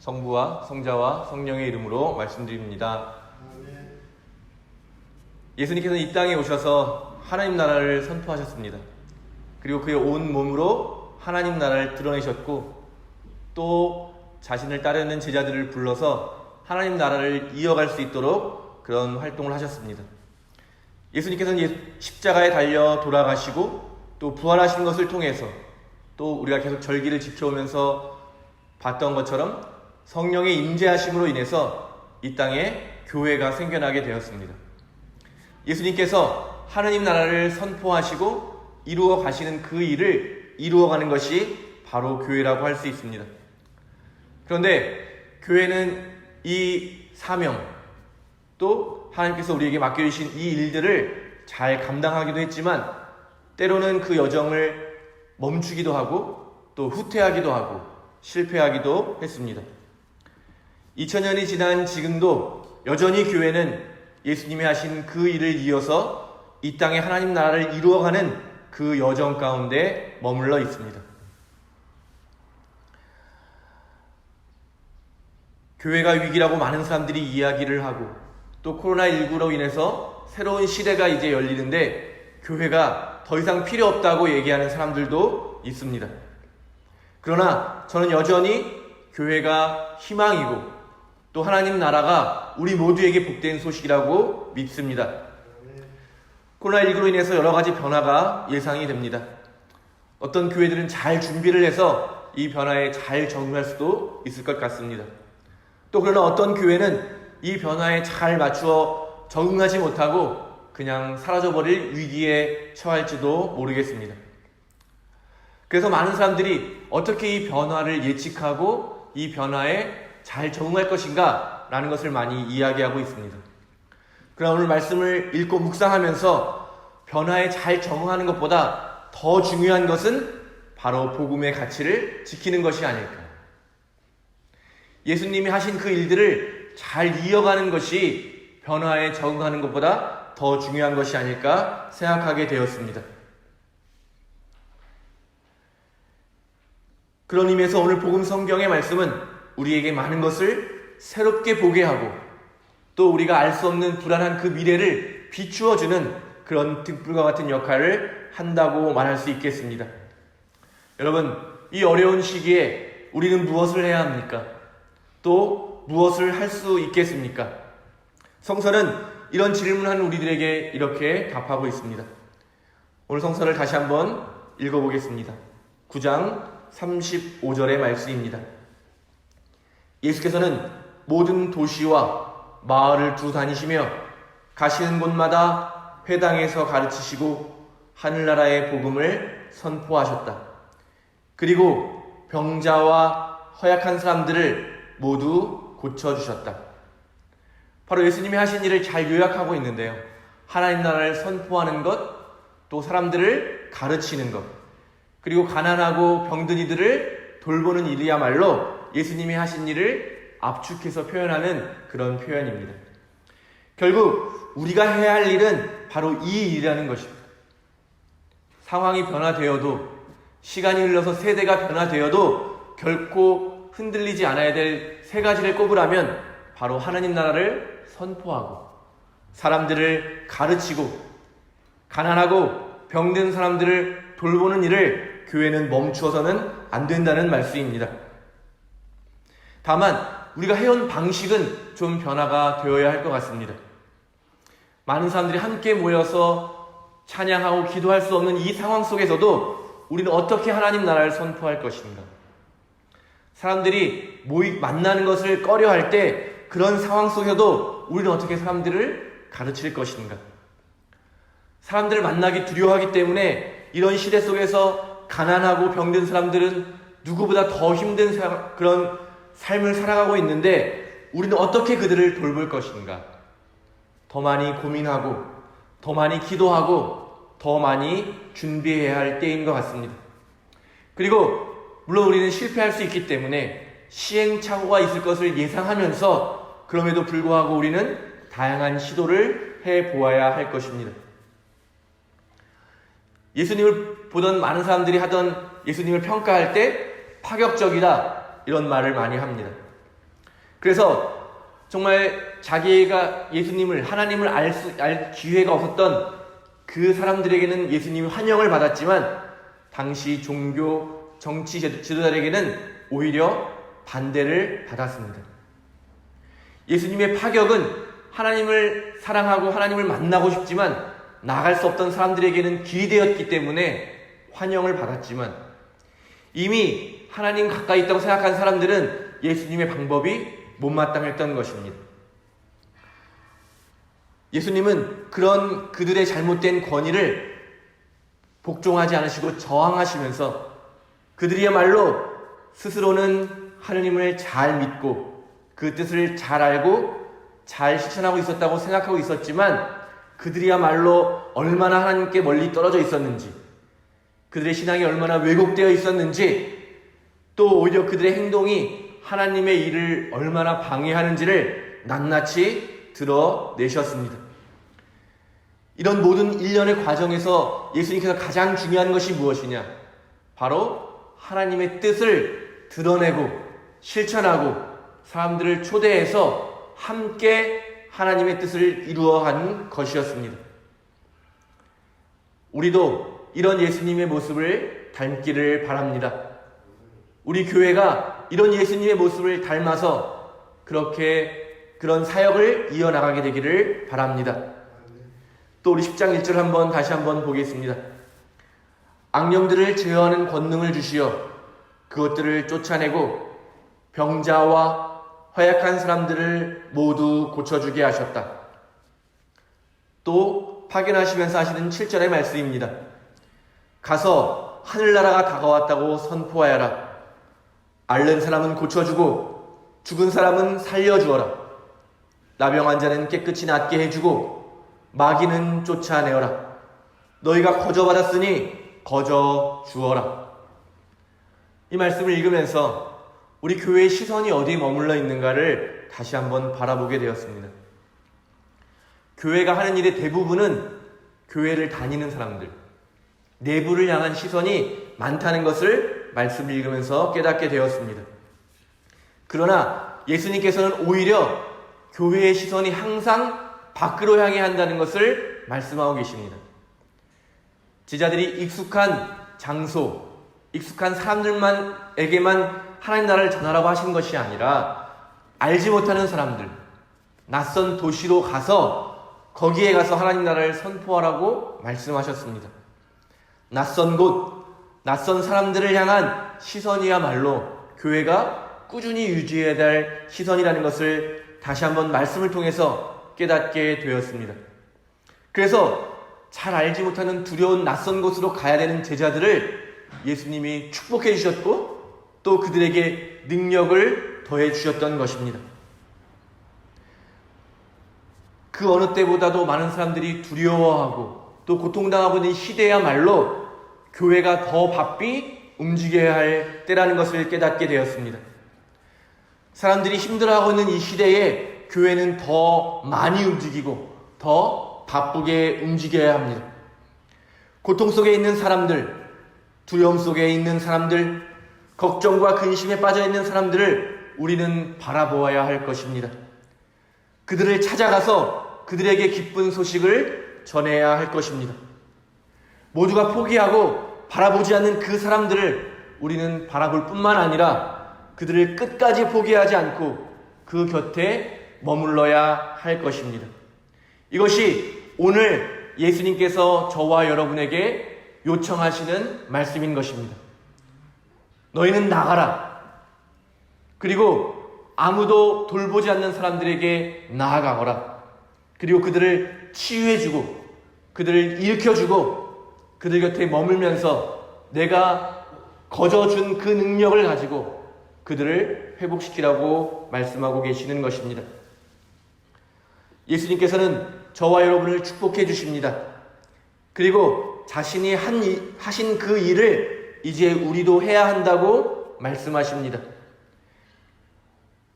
성부와 성자와 성령의 이름으로 말씀드립니다. 예수님께서는 이 땅에 오셔서 하나님 나라를 선포하셨습니다. 그리고 그의 온 몸으로 하나님 나라를 드러내셨고, 또 자신을 따르는 제자들을 불러서 하나님 나라를 이어갈 수 있도록 그런 활동을 하셨습니다. 예수님께서는 십자가에 달려 돌아가시고 또 부활하신 것을 통해서, 또 우리가 계속 절기를 지켜오면서 봤던 것처럼 성령의 임재하심으로 인해서 이 땅에 교회가 생겨나게 되었습니다. 예수님께서 하나님 나라를 선포하시고 이루어 가시는 그 일을 이루어가는 것이 바로 교회라고 할 수 있습니다. 그런데 교회는 이 사명, 또 하나님께서 우리에게 맡겨주신 이 일들을 잘 감당하기도 했지만, 때로는 그 여정을 멈추기도 하고 또 후퇴하기도 하고 실패하기도 했습니다. 2000년이 지난 지금도 여전히 교회는 예수님이 하신 그 일을 이어서 이 땅에 하나님 나라를 이루어가는 그 여정 가운데 머물러 있습니다. 교회가 위기라고 많은 사람들이 이야기를 하고, 또 코로나19로 인해서 새로운 시대가 이제 열리는데 교회가 더 이상 필요 없다고 얘기하는 사람들도 있습니다. 그러나 저는 여전히 교회가 희망이고 또 하나님 나라가 우리 모두에게 복된 소식이라고 믿습니다. 코로나19로 인해서 여러 가지 변화가 예상이 됩니다. 어떤 교회들은 잘 준비를 해서 이 변화에 잘 적응할 수도 있을 것 같습니다. 또 그러나 어떤 교회는 이 변화에 잘 맞추어 적응하지 못하고 그냥 사라져버릴 위기에 처할지도 모르겠습니다. 그래서 많은 사람들이 어떻게 이 변화를 예측하고 이 변화에 잘 적응할 것인가 라는 것을 많이 이야기하고 있습니다. 그러나 오늘 말씀을 읽고 묵상하면서 변화에 잘 적응하는 것보다 더 중요한 것은 바로 복음의 가치를 지키는 것이 아닐까. 예수님이 하신 그 일들을 잘 이어가는 것이 변화에 적응하는 것보다 더 중요한 것이 아닐까 생각하게 되었습니다. 그런 의미에서 오늘 복음 성경의 말씀은 우리에게 많은 것을 새롭게 보게 하고, 또 우리가 알 수 없는 불안한 그 미래를 비추어주는 그런 등불과 같은 역할을 한다고 말할 수 있겠습니다. 여러분, 이 어려운 시기에 우리는 무엇을 해야 합니까? 또 무엇을 할 수 있겠습니까? 성서는 이런 질문하는 우리들에게 이렇게 답하고 있습니다. 오늘 성서를 다시 한번 읽어보겠습니다. 9장 35절의 말씀입니다. 예수께서는 모든 도시와 마을을 두다니시며 가시는 곳마다 회당에서 가르치시고 하늘나라의 복음을 선포하셨다. 그리고 병자와 허약한 사람들을 모두 고쳐주셨다. 바로 예수님이 하신 일을 잘 요약하고 있는데요. 하나님 나라를 선포하는 것, 또 사람들을 가르치는 것, 그리고 가난하고 병든 이들을 돌보는 일이야말로 예수님이 하신 일을 압축해서 표현하는 그런 표현입니다. 결국 우리가 해야 할 일은 바로 이 일이라는 것입니다. 상황이 변화되어도, 시간이 흘러서 세대가 변화되어도 결코 흔들리지 않아야 될 세 가지를 꼽으라면 바로 하나님 나라를 선포하고, 사람들을 가르치고, 가난하고 병든 사람들을 돌보는 일을 교회는 멈추어서는 안 된다는 말씀입니다. 다만 우리가 해온 방식은 좀 변화가 되어야 할 것 같습니다. 많은 사람들이 함께 모여서 찬양하고 기도할 수 없는 이 상황 속에서도 우리는 어떻게 하나님 나라를 선포할 것인가? 사람들이 만나는 것을 꺼려할 때 그런 상황 속에서도 우리는 어떻게 사람들을 가르칠 것인가? 사람들을 만나기 두려워하기 때문에 이런 시대 속에서 가난하고 병든 사람들은 누구보다 더 힘든 그런 삶을 살아가고 있는데 우리는 어떻게 그들을 돌볼 것인가? 더 많이 고민하고, 더 많이 기도하고, 더 많이 준비해야 할 때인 것 같습니다. 그리고 물론 우리는 실패할 수 있기 때문에 시행착오가 있을 것을 예상하면서 그럼에도 불구하고 우리는 다양한 시도를 해보아야 할 것입니다. 예수님을 보던 많은 사람들이 하던 예수님을 평가할 때 파격적이다 이런 말을 많이 합니다. 그래서 정말 자기가 예수님을, 하나님을 알 기회가 없었던 그 사람들에게는 예수님이 환영을 받았지만 당시 종교, 정치 지도자들에게는 오히려 반대를 받았습니다. 예수님의 파격은 하나님을 사랑하고 하나님을 만나고 싶지만 나아갈 수 없던 사람들에게는 길이 되었기 때문에 환영을 받았지만 이미 하나님 가까이 있다고 생각한 사람들은 예수님의 방법이 못마땅했던 것입니다. 예수님은 그런 그들의 잘못된 권위를 복종하지 않으시고 저항하시면서 그들이야말로 스스로는 하느님을 잘 믿고 그 뜻을 잘 알고 잘 실천하고 있었다고 생각하고 있었지만 그들이야말로 얼마나 하나님께 멀리 떨어져 있었는지, 그들의 신앙이 얼마나 왜곡되어 있었는지, 또 오히려 그들의 행동이 하나님의 일을 얼마나 방해하는지를 낱낱이 드러내셨습니다. 이런 모든 일련의 과정에서 예수님께서 가장 중요한 것이 무엇이냐? 바로 하나님의 뜻을 드러내고 실천하고 사람들을 초대해서 함께 하나님의 뜻을 이루어가는 것이었습니다. 우리도 이런 예수님의 모습을 닮기를 바랍니다. 우리 교회가 이런 예수님의 모습을 닮아서 그런 사역을 이어나가게 되기를 바랍니다. 또 우리 10장 1절 다시 한번 보겠습니다. 악령들을 제어하는 권능을 주시어 그것들을 쫓아내고 병자와 허약한 사람들을 모두 고쳐주게 하셨다. 또 파견하시면서 하시는 7절의 말씀입니다. 가서 하늘나라가 다가왔다고 선포하여라. 앓는 사람은 고쳐주고 죽은 사람은 살려주어라. 나병 환자는 깨끗이 낫게 해주고 마귀는 쫓아내어라. 너희가 거저받았으니 거저주어라. 이 말씀을 읽으면서 우리 교회의 시선이 어디에 머물러 있는가를 다시 한번 바라보게 되었습니다. 교회가 하는 일의 대부분은 교회를 다니는 사람들, 내부를 향한 시선이 많다는 것을 말씀을 읽으면서 깨닫게 되었습니다. 그러나 예수님께서는 오히려 교회의 시선이 항상 밖으로 향해 한다는 것을 말씀하고 계십니다. 제자들이 익숙한 장소, 익숙한 사람들에게만 하나님 나라를 전하라고 하신 것이 아니라 알지 못하는 사람들, 낯선 도시로 가서 거기에 가서 하나님 나라를 선포하라고 말씀하셨습니다. 낯선 곳, 낯선 사람들을 향한 시선이야말로 교회가 꾸준히 유지해야 될 시선이라는 것을 다시 한번 말씀을 통해서 깨닫게 되었습니다. 그래서 잘 알지 못하는 두려운 낯선 곳으로 가야 되는 제자들을 예수님이 축복해 주셨고 또 그들에게 능력을 더해 주셨던 것입니다. 그 어느 때보다도 많은 사람들이 두려워하고 또 고통당하고 있는 시대야말로 교회가 더 바삐 움직여야 할 때라는 것을 깨닫게 되었습니다. 사람들이 힘들어하고 있는 이 시대에 교회는 더 많이 움직이고 더 바쁘게 움직여야 합니다. 고통 속에 있는 사람들, 두려움 속에 있는 사람들, 걱정과 근심에 빠져있는 사람들을 우리는 바라보아야 할 것입니다. 그들을 찾아가서 그들에게 기쁜 소식을 전해야 할 것입니다. 모두가 포기하고 바라보지 않는 그 사람들을 우리는 바라볼 뿐만 아니라 그들을 끝까지 포기하지 않고 그 곁에 머물러야 할 것입니다. 이것이 오늘 예수님께서 저와 여러분에게 요청하시는 말씀인 것입니다. 너희는 나가라. 그리고 아무도 돌보지 않는 사람들에게 나아가거라. 그리고 그들을 치유해주고 그들을 일으켜주고 그들 곁에 머물면서 내가 거저준 그 능력을 가지고 그들을 회복시키라고 말씀하고 계시는 것입니다. 예수님께서는 저와 여러분을 축복해 주십니다. 그리고 자신이 하신 그 일을 이제 우리도 해야 한다고 말씀하십니다.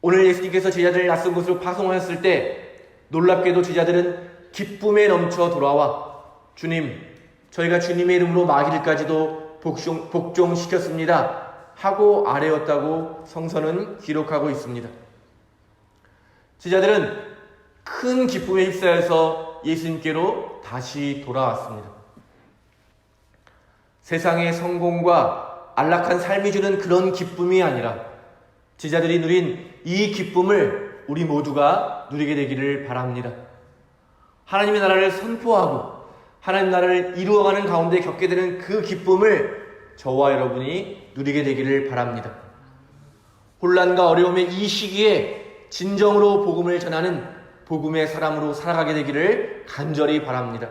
오늘 예수님께서 제자들을 낯선 곳으로 파송하셨을 때 놀랍게도 제자들은 기쁨에 넘쳐 돌아와 주님, 저희가 주님의 이름으로 마귀들까지도 복종시켰습니다 하고 아뢰었다고 성서는 기록하고 있습니다. 제자들은 큰 기쁨에 휩싸여서 예수님께로 다시 돌아왔습니다. 세상의 성공과 안락한 삶이 주는 그런 기쁨이 아니라 제자들이 누린 이 기쁨을 우리 모두가 누리게 되기를 바랍니다. 하나님의 나라를 선포하고 하나님의 나라를 이루어가는 가운데 겪게 되는 그 기쁨을 저와 여러분이 누리게 되기를 바랍니다. 혼란과 어려움의 이 시기에 진정으로 복음을 전하는 복음의 사람으로 살아가게 되기를 간절히 바랍니다.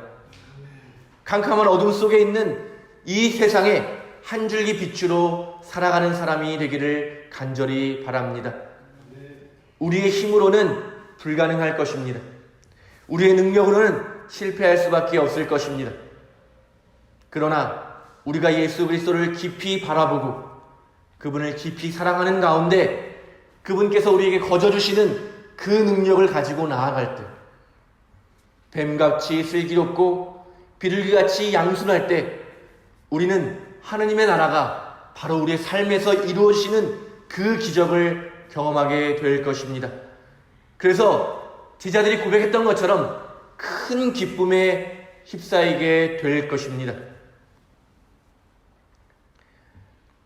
캄캄한 어둠 속에 있는 이 세상에 한 줄기 빛으로 살아가는 사람이 되기를 간절히 바랍니다. 우리의 힘으로는 불가능할 것입니다. 우리의 능력으로는 실패할 수밖에 없을 것입니다. 그러나 우리가 예수 그리스도를 깊이 바라보고 그분을 깊이 사랑하는 가운데 그분께서 우리에게 거저주시는 그 능력을 가지고 나아갈 때, 뱀같이 슬기롭고 비둘기같이 양순할 때 우리는 하느님의 나라가 바로 우리의 삶에서 이루어지는 그 기적을 경험하게 될 것입니다. 그래서 제자들이 고백했던 것처럼 큰 기쁨에 휩싸이게 될 것입니다.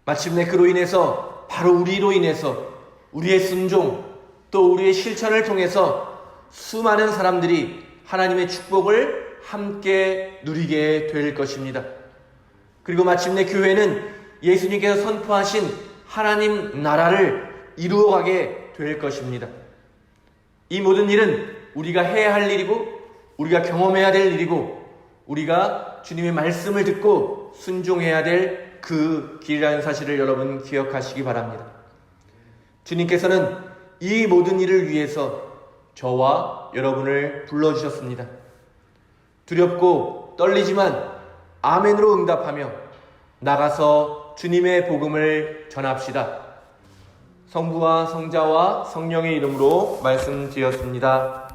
마침내 그로 인해서 바로 우리로 인해서 우리의 순종 또 우리의 실천을 통해서 수많은 사람들이 하나님의 축복을 함께 누리게 될 것입니다. 그리고 마침내 교회는 예수님께서 선포하신 하나님 나라를 이루어가게 될 것입니다. 이 모든 일은 우리가 해야 할 일이고 우리가 경험해야 될 일이고 우리가 주님의 말씀을 듣고 순종해야 될 그 길이라는 사실을 여러분 기억하시기 바랍니다. 주님께서는 이 모든 일을 위해서 저와 여러분을 불러주셨습니다. 두렵고 떨리지만 아멘으로 응답하며 나가서 주님의 복음을 전합시다. 성부와 성자와 성령의 이름으로 말씀드렸습니다.